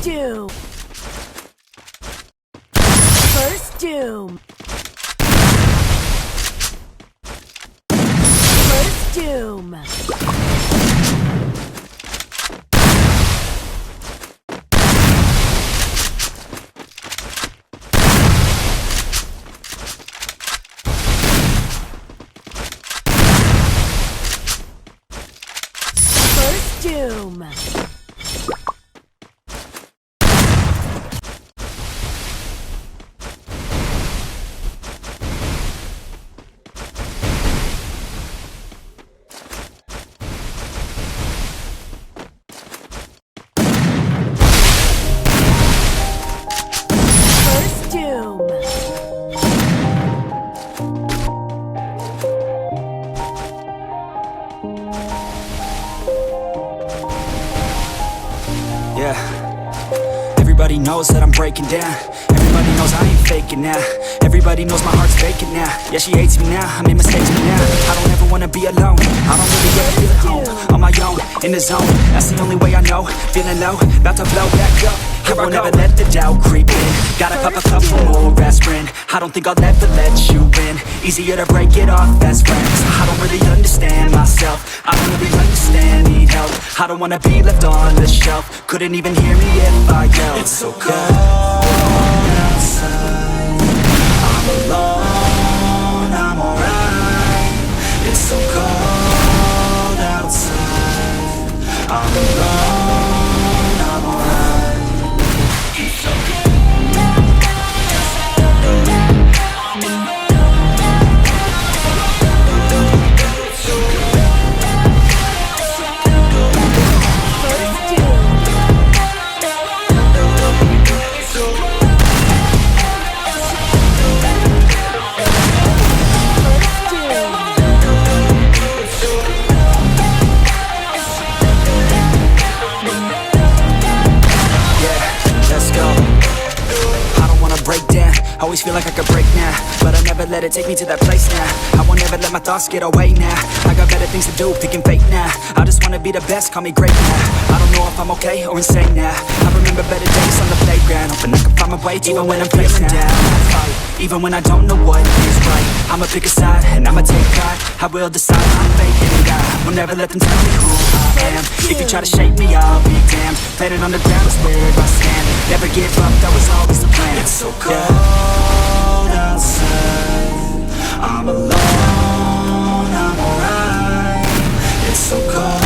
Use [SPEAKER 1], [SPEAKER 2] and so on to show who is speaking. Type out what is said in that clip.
[SPEAKER 1] doom. First doom. First doom. First doom. First doom.
[SPEAKER 2] Yeah. Everybody knows that I'm breaking down. Everybody knows I ain't faking now. Everybody knows my heart's faking now. Yeah, she hates me now, I made mistakes but now I don't ever wanna be alone. I don't really ever feel at home. On my own, in the zone, that's the only way I know. Feeling low, about to blow back up. I won't ever let the doubt creep in. Gotta pop a couple more aspirin. I don't think I'll ever let you in. Easier to break it off best friends. I don't really understand myself. I don't really understand, need help. I don't wanna be left on the shelf. Couldn't even hear me if I yelled. It's so cold outside. I'm alone, I'm alright. It's so cold outside. I'm alone, I'm alright. It's so cold. Always feel like I could break now, but I never let it take me to that place now. I won't ever let my thoughts get away now. I got better things to do, thinking fake now. I just wanna be the best, call me great now. I don't know if I'm okay or insane now. I remember better days on the playground, hoping I can find my way even when I'm feeling down. Even when I don't know what is right, I'ma pick a side and I'ma take pride. I will decide I'm faking it out. Will never let them tell me who I am. If you try to shape me, I'll be damned. Planet on the ground is where I stand. Never give up, that was always the plan. It's so cold outside. I'm alone, I'm alright. It's so cold